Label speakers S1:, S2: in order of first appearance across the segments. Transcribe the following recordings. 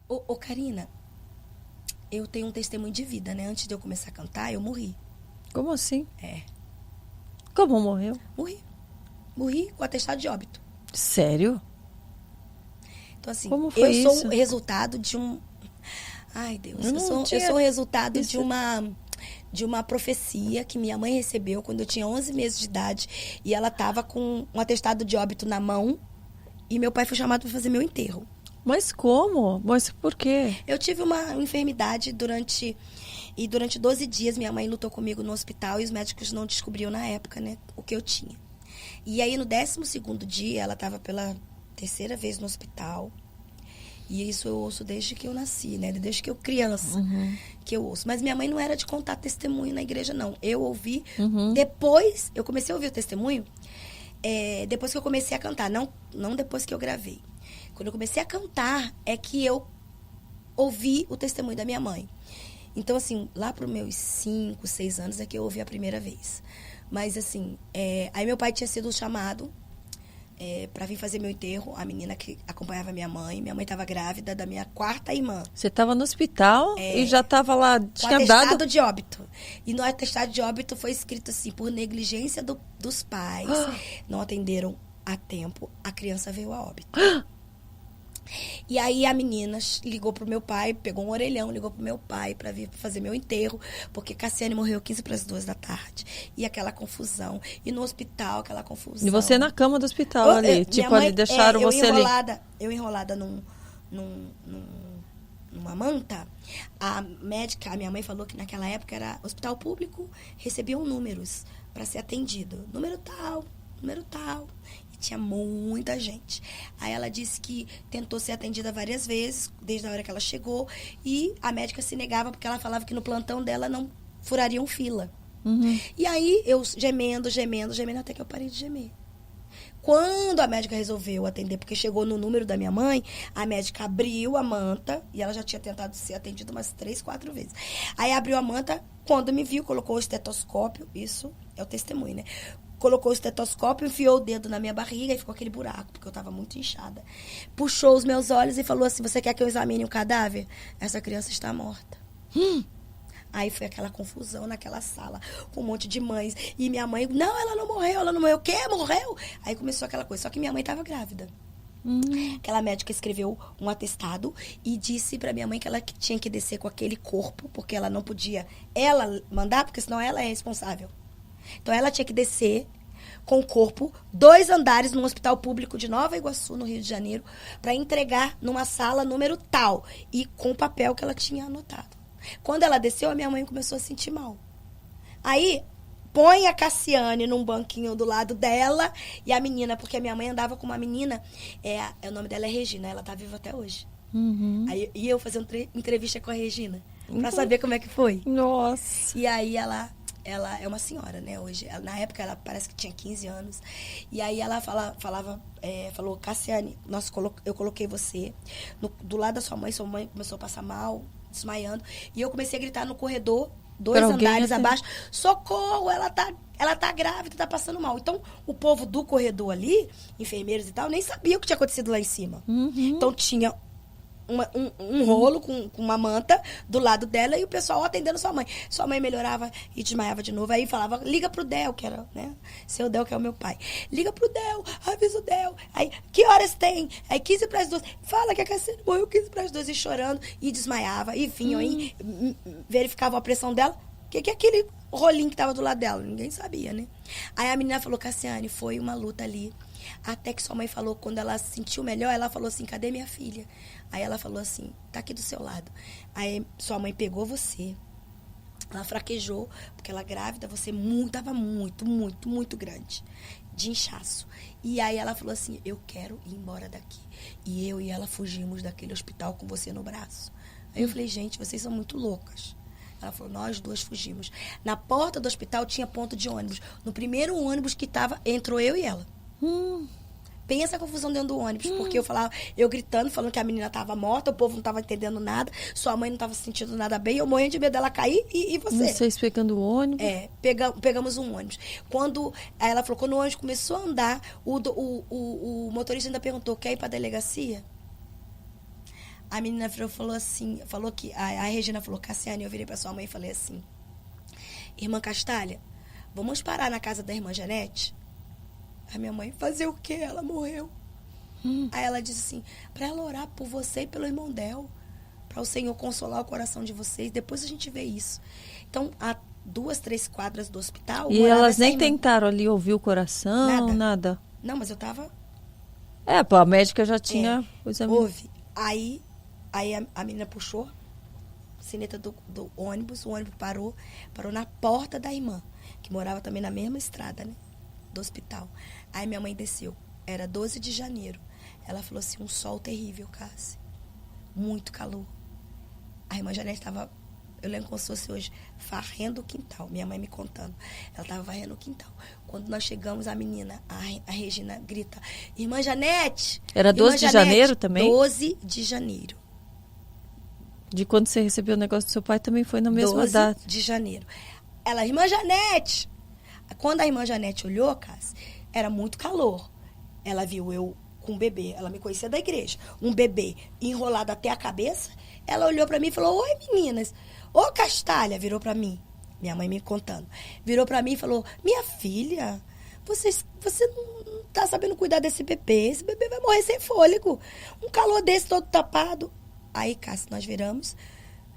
S1: Ô, Karina, eu tenho um testemunho de vida, né? Antes de eu começar a cantar, eu morri.
S2: Como assim?
S1: É.
S2: Como morreu?
S1: Morri com atestado de óbito.
S2: Sério?
S1: Então, assim,
S2: Como foi
S1: eu sou
S2: isso?
S1: o resultado de um... Ai, Deus.
S2: Eu
S1: Eu
S2: não
S1: sou
S2: tinha
S1: o resultado
S2: isso.
S1: de uma profecia que minha mãe recebeu quando eu tinha 11 meses de idade. E ela estava com um atestado de óbito na mão. E meu pai foi chamado para fazer meu enterro.
S2: Mas como? Mas por quê?
S1: Eu tive uma enfermidade durante 12 dias minha mãe lutou comigo no hospital e os médicos não descobriam na época, né, o que eu tinha. E aí no 12º dia ela estava pela terceira vez no hospital. E isso eu ouço desde que eu nasci, né? Desde que eu criança que eu ouço. Mas minha mãe não era de contar testemunho na igreja, não. Eu ouvi depois, eu comecei a ouvir o testemunho depois que eu comecei a cantar, não depois que eu gravei. Quando eu comecei a cantar, é que eu ouvi o testemunho da minha mãe. Então, assim, lá para os meus 5, 6 anos é que eu ouvi a primeira vez. Mas, assim, aí meu pai tinha sido chamado para vir fazer meu enterro. A menina que acompanhava minha mãe estava grávida da minha 4ª irmã.
S2: Você estava no hospital e já estava lá,
S1: Com
S2: tinha
S1: atestado
S2: dado...
S1: de óbito. E no atestado de óbito foi escrito assim, por negligência dos pais, não atenderam a tempo, a criança veio a óbito. E aí a menina ligou pro meu pai, pegou um orelhão, ligou pro meu pai para vir fazer meu enterro, porque Cassiane morreu 15 para as 2 da tarde. E aquela confusão. E no hospital, aquela confusão.
S2: E você na cama do hospital ali, tipo, ali deixaram você ali.
S1: Eu enrolada numa manta, a médica, a minha mãe falou que naquela época era hospital público, recebiam números para ser atendido. Número tal. E tinha muita gente. Aí ela disse que tentou ser atendida várias vezes, desde a hora que ela chegou, e a médica se negava porque ela falava que no plantão dela não furariam fila. E aí eu gemendo, até que eu parei de gemer. Quando a médica resolveu atender, porque chegou no número da minha mãe, a médica abriu a manta, e ela já tinha tentado ser atendida umas 3, 4 vezes. Aí abriu a manta, quando me viu, colocou o estetoscópio, isso é o testemunho, né? Colocou o estetoscópio, enfiou o dedo na minha barriga e ficou aquele buraco, porque eu estava muito inchada. Puxou os meus olhos e falou assim, você quer que eu examine o cadáver? Essa criança está morta. Aí foi aquela confusão naquela sala, com um monte de mães. E minha mãe, não, ela não morreu. O quê? Morreu? Aí começou aquela coisa. Só que minha mãe estava grávida. Aquela médica escreveu um atestado e disse pra minha mãe que ela tinha que descer com aquele corpo, porque ela não podia ela mandar, porque senão ela é responsável. Então ela tinha que descer com o corpo 2 andares num hospital público de Nova Iguaçu, no Rio de Janeiro, para entregar numa sala número tal e com o papel que ela tinha anotado. Quando ela desceu, a minha mãe começou a sentir mal. Aí, põe a Cassiane num banquinho do lado dela e a menina, porque a minha mãe andava com uma menina, o nome dela é Regina, ela tá viva até hoje. Aí, e eu fazendo entrevista com a Regina, pra saber como é que foi.
S2: Nossa.
S1: E aí ela é uma senhora, né, hoje. Na época, ela parece que tinha 15 anos. E aí ela falou, Cassiane, eu coloquei você do lado da sua mãe começou a passar mal, desmaiando. E eu comecei a gritar no corredor, 2 andares abaixo, socorro, ela tá grávida, tá passando mal. Então, o povo do corredor ali, enfermeiros e tal, nem sabia o que tinha acontecido lá em cima. Então, tinha um rolo com uma manta do lado dela e o pessoal atendendo sua mãe. Sua mãe melhorava e desmaiava de novo. Aí falava, liga pro Del, que era, né? Seu Del, que é o meu pai. Liga pro Del, avisa o Del. Aí, que horas tem? Aí, 15 para as 2. Fala que a Cassiane morreu 15 para as 2 e chorando e desmaiava. E vinham aí, verificavam a pressão dela. O que é aquele rolinho que tava do lado dela? Ninguém sabia, né? Aí a menina falou, Cassiane, foi uma luta ali. Até que sua mãe falou, quando ela se sentiu melhor, ela falou assim, cadê minha filha? Aí ela falou assim, tá aqui do seu lado. Aí sua mãe pegou você, ela fraquejou, porque ela grávida, você tava muito grande, de inchaço. E aí ela falou assim, eu quero ir embora daqui. E eu e ela fugimos daquele hospital com você no braço. Aí eu falei, gente, vocês são muito loucas. Ela falou, nós 2 fugimos. Na porta do hospital tinha ponto de ônibus. No primeiro ônibus que tava, entrou eu e ela. Pensa a confusão dentro do ônibus, porque eu gritando, falando que a menina tava morta, o povo não tava entendendo nada, sua mãe não tava sentindo nada bem, eu morrendo de medo dela cair e você.
S2: Vocês pegando o ônibus?
S1: Pegamos um ônibus. Aí ela falou, quando o ônibus começou a andar, o motorista ainda perguntou, quer ir pra delegacia? A menina falou assim, falou que... A Regina falou, Cassiane, eu virei pra sua mãe e falei assim, irmã Castalha, vamos parar na casa da irmã Janete? A minha mãe, fazer o quê? Ela morreu. Aí ela disse assim, pra ela orar por você e pelo irmão Del, para o Senhor consolar o coração de vocês, depois a gente vê isso. Então, a 2, 3 quadras do hospital...
S2: E elas nem tentaram ali ouvir o coração, nada?
S1: Não, mas eu tava...
S2: Pô, a médica já tinha...
S1: Houve. Aí a menina puxou a sineta do ônibus, o ônibus parou na porta da irmã, que morava também na mesma estrada, né, do hospital. Aí minha mãe desceu. Era 12 de janeiro. Ela falou assim, um sol terrível, Cássia. Muito calor. A irmã Janete estava, eu lembro como se fosse hoje, varrendo o quintal. Minha mãe me contando. Ela estava varrendo o quintal. Quando nós chegamos, a menina, a Regina, grita, irmã Janete!
S2: Era 12 de janeiro também?
S1: 12 de janeiro.
S2: De quando você recebeu o negócio do seu pai, também foi na mesma data.
S1: 12 de janeiro. Ela, irmã Janete! Quando a irmã Janete olhou, Cássia, era muito calor. Ela viu eu com um bebê. Ela me conhecia da igreja. Um bebê enrolado até a cabeça. Ela olhou pra mim e falou, oi, meninas. Ô, Castalha, virou pra mim. Minha mãe me contando. Virou pra mim e falou, minha filha, você não tá sabendo cuidar desse bebê. Esse bebê vai morrer sem fôlego. Um calor desse todo tapado. Aí, Cássia, nós viramos.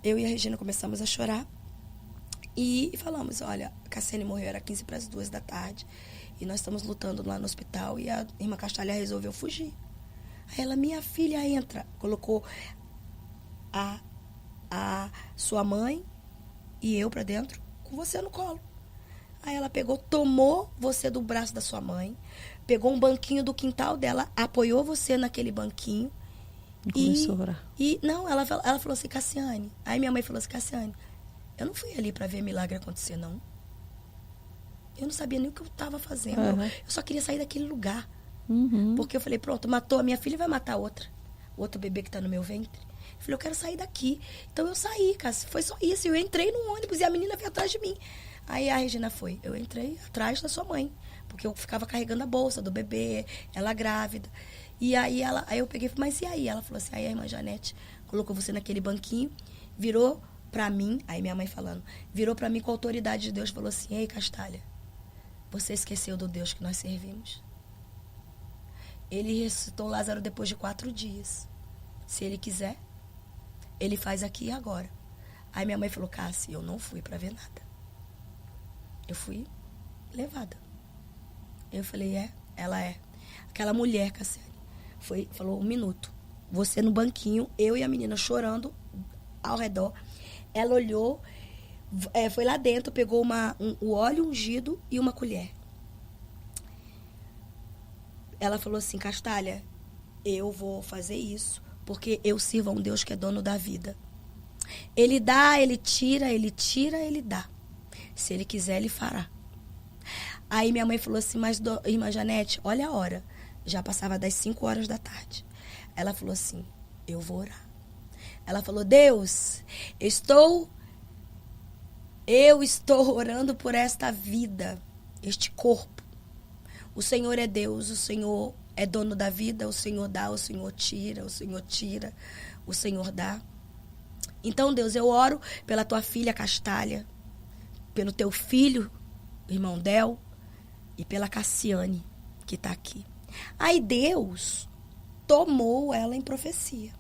S1: Eu e a Regina começamos a chorar. E falamos, olha, a Cassiane morreu, era 15 para as 2 da tarde. E nós estamos lutando lá no hospital. E a irmã Castalha resolveu fugir. Aí ela, minha filha, entra. Colocou a sua mãe e eu pra dentro, com você no colo. Aí ela pegou, tomou você do braço da sua mãe, pegou um banquinho do quintal dela, apoiou você naquele banquinho.
S2: E começou a orar.
S1: Não, ela falou assim, Cassiane. Aí minha mãe falou assim, Cassiane, eu não fui ali pra ver milagre acontecer, não. Eu não sabia nem o que eu estava fazendo.
S2: Uhum.
S1: Eu só queria sair daquele lugar.
S2: Uhum.
S1: Porque eu falei, pronto, matou a minha filha e vai matar outra. Outro bebê que está no meu ventre. Eu falei, eu quero sair daqui. Então eu saí, Cássia. Foi só isso. Eu entrei no ônibus e a menina veio atrás de mim. Aí a Regina foi. Eu entrei atrás da sua mãe. Porque eu ficava carregando a bolsa do bebê, ela grávida. E aí eu peguei, mas e aí? Ela falou assim, aí a irmã Janete colocou você naquele banquinho, virou pra mim, aí minha mãe falando, virou pra mim com a autoridade de Deus, falou assim, ei, Castalha, você esqueceu do Deus que nós servimos? Ele ressuscitou Lázaro depois de 4 dias. Se ele quiser, ele faz aqui e agora. Aí minha mãe falou, Cássia, eu não fui pra ver nada. Eu fui levada. Eu falei, ela é. Aquela mulher, Cassiane, falou 1 minuto. Você no banquinho, eu e a menina chorando ao redor. Ela olhou, foi lá dentro, pegou o óleo ungido e uma colher. Ela falou assim, Castalha, eu vou fazer isso porque eu sirvo a um Deus que é dono da vida. Ele dá, ele tira, ele dá. Se ele quiser, ele fará. Aí minha mãe falou assim, mas irmã Janete, olha a hora. Já passava das 5 horas da tarde. Ela falou assim, eu vou orar. Ela falou, Deus, eu estou orando por esta vida, este corpo. O Senhor é Deus, o Senhor é dono da vida, o Senhor dá, o Senhor tira, o Senhor tira, o Senhor dá. Então, Deus, eu oro pela tua filha Castalha, pelo teu filho, irmão Del, e pela Cassiane, que está aqui. Aí Deus tomou ela em profecia.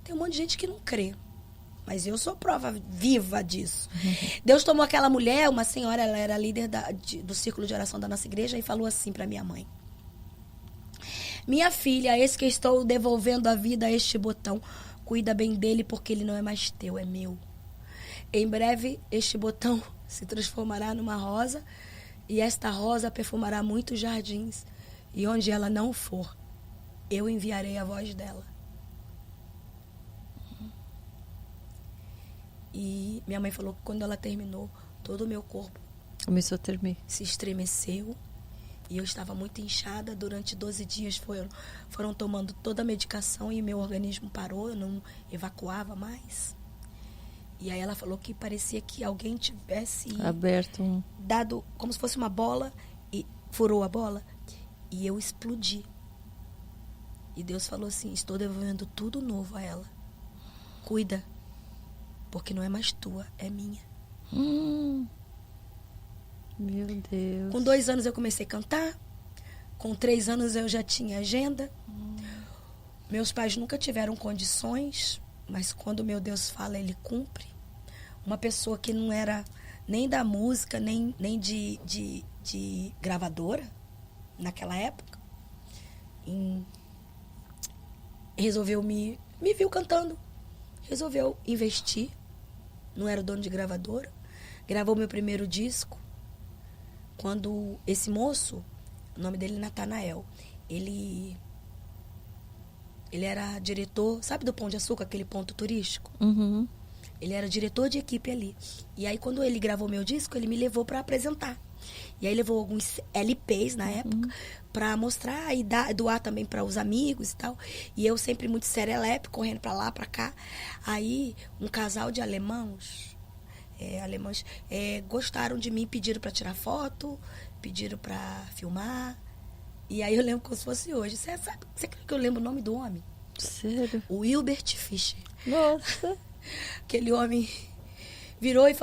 S1: Tem um monte de gente que não crê, mas eu sou prova viva disso. Deus tomou aquela mulher, uma senhora, ela era líder do círculo de oração da nossa igreja, e falou assim para minha mãe. Minha filha, eis que estou devolvendo a vida a este botão. Cuida bem dele, porque ele não é mais teu, é meu. Em breve, este botão se transformará numa rosa, e esta rosa perfumará muitos jardins. E onde ela não for, eu enviarei a voz dela. E minha mãe falou que quando ela terminou, todo o meu corpo
S2: começou a tremer.
S1: Se estremeceu. E eu estava muito inchada. Durante 12 dias foram tomando toda a medicação e meu organismo parou. Eu não evacuava mais. E aí ela falou que parecia que alguém tivesse
S2: aberto
S1: dado como se fosse uma bola e furou a bola. E eu explodi. E Deus falou assim, estou devolvendo tudo novo a ela. Cuida, porque não é mais tua, é minha.
S2: Meu Deus.
S1: Com 2 anos eu comecei a cantar. Com 3 anos eu já tinha agenda. Meus pais nunca tiveram condições, mas quando meu Deus fala, Ele cumpre. Uma pessoa que não era nem da música, nem de gravadora, naquela época, resolveu me viu cantando. Resolveu investir. Não era dono de gravadora. Gravou meu primeiro disco. Quando esse moço, o nome dele é Natanael, ele era diretor, sabe do Pão de Açúcar, aquele ponto turístico?
S2: Uhum.
S1: Ele era diretor de equipe ali. E aí, quando ele gravou meu disco, ele me levou para apresentar. E aí, levou alguns LPs na época para mostrar e doar também para os amigos e tal. E eu sempre muito serelepe, correndo para lá, para cá. Aí, um casal de alemães gostaram de mim, pediram para tirar foto, pediram para filmar. E aí, eu lembro como se fosse hoje. Você crê que eu lembro o nome do homem?
S2: Sério?
S1: O Wilbert Fischer.
S2: Nossa.
S1: Aquele homem virou e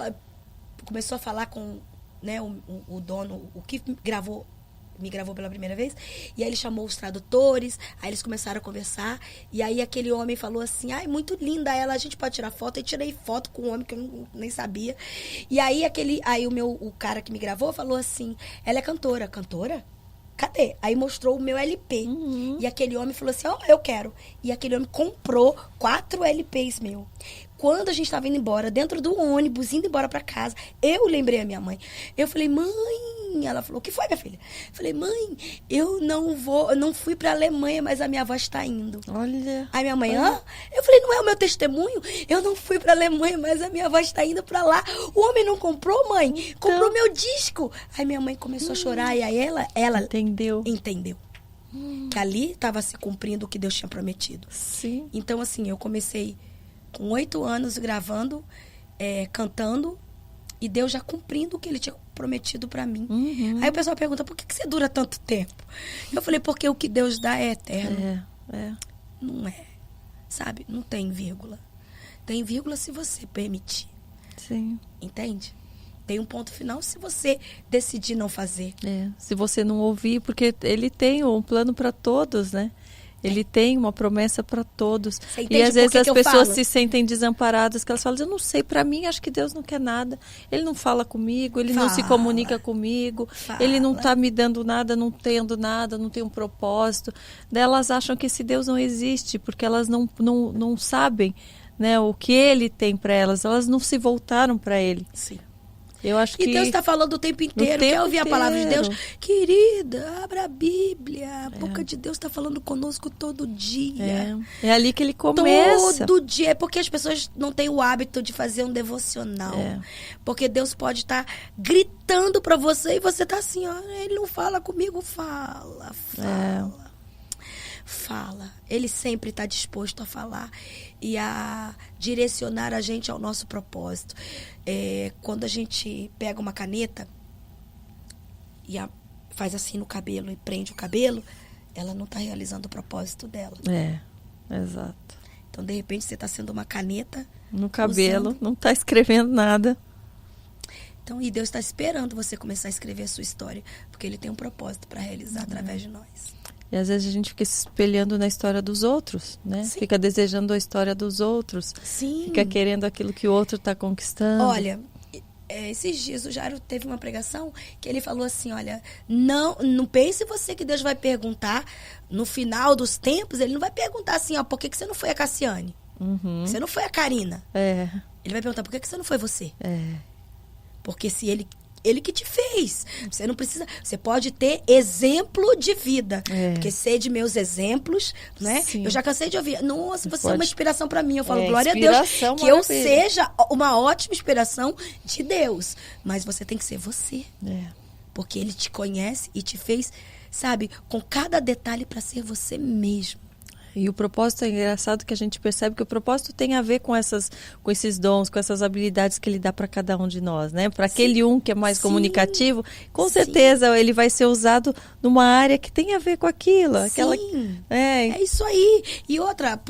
S1: começou a falar com, né, o dono, o que me gravou pela primeira vez. E aí ele chamou os tradutores, aí eles começaram a conversar. E aí aquele homem falou assim, ai, muito linda ela, a gente pode tirar foto. E tirei foto com um homem que eu nem sabia. E aí o cara que me gravou falou assim, ela é cantora. Cantora? Cadê? Aí mostrou o meu LP. E aquele homem falou assim, eu quero. E aquele homem comprou 4 LPs meu. Quando a gente estava indo embora, dentro do ônibus, indo embora para casa, eu lembrei a minha mãe. Eu falei, mãe... Ela falou, o que foi, minha filha? Eu falei, mãe, eu não fui para a Alemanha, mas a minha avó está indo.
S2: Olha.
S1: Aí minha mãe, Eu falei, não é o meu testemunho? Eu não fui para a Alemanha, mas a minha avó está indo para lá. O homem não comprou, mãe? Comprou meu disco. Aí minha mãe começou a chorar e aí ela
S2: Entendeu.
S1: Que ali estava se cumprindo o que Deus tinha prometido.
S2: Sim.
S1: Então, assim, eu comecei com 8 anos gravando, cantando, e Deus já cumprindo o que Ele tinha prometido para mim. Aí o pessoal pergunta, por que você dura tanto tempo? Eu falei, porque o que Deus dá é eterno. Não é, sabe? Não tem vírgula. Tem vírgula se você permitir.
S2: Sim.
S1: Entende? Tem um ponto final se você decidir não fazer.
S2: Se você não ouvir, porque Ele tem um plano para todos, né? Ele tem uma promessa para todos. E às vezes as pessoas se sentem desamparadas, que elas falam, eu não sei, para mim acho que Deus não quer nada. Ele não fala comigo, Ele não se comunica comigo, Ele não está me dando nada, não tendo nada, não tem um propósito. Daí elas acham que esse Deus não existe, porque elas não sabem, né, o que Ele tem para elas não se voltaram para Ele.
S1: Sim.
S2: Eu acho que
S1: Deus está falando o tempo inteiro. Quer ouvir a palavra de Deus? Querida, abra a Bíblia. A boca de Deus está falando conosco todo dia.
S2: É ali que Ele começa.
S1: Todo dia. É porque as pessoas não têm o hábito de fazer um devocional. Porque Deus pode estar gritando para você e você tá assim, ó. Ele não fala comigo. Fala. Fala. Ele sempre está disposto a falar e a direcionar a gente ao nosso propósito. Quando a gente pega uma caneta e faz assim no cabelo e prende o cabelo, ela não está realizando o propósito dela.
S2: Exato.
S1: Então, de repente, você está sendo uma caneta
S2: no cabelo, não está escrevendo nada.
S1: Então, e Deus está esperando você começar a escrever a sua história, porque Ele tem um propósito para realizar através de nós.
S2: E às vezes a gente fica se espelhando na história dos outros, né?
S1: Sim.
S2: Fica desejando a história dos outros.
S1: Sim.
S2: Fica querendo aquilo que o outro está conquistando.
S1: Olha, esses dias o Jairo teve uma pregação que ele falou assim, olha, não pense você que Deus vai perguntar no final dos tempos, Ele não vai perguntar assim, ó, por que você não foi a Cassiane? Você não foi a Karina? Ele vai perguntar, por que você não foi você? Porque se Ele que te fez. Você não precisa... Você pode ter exemplo de vida. Porque ser de meus exemplos, né?
S2: Sim.
S1: Eu já cansei de ouvir. Nossa, você é uma inspiração para mim. Eu falo, glória a Deus. Que
S2: maravilha.
S1: eu seja uma ótima inspiração de Deus. Mas você tem que ser você. Porque Ele te conhece e te fez, sabe, com cada detalhe para ser você mesmo.
S2: E o propósito é engraçado que a gente percebe que o propósito tem a ver com esses dons, com essas habilidades que ele dá para cada um de nós, né? Para aquele que é mais comunicativo, com certeza ele vai ser usado numa área que tem a ver com aquilo.
S1: Sim, é isso aí. E outra,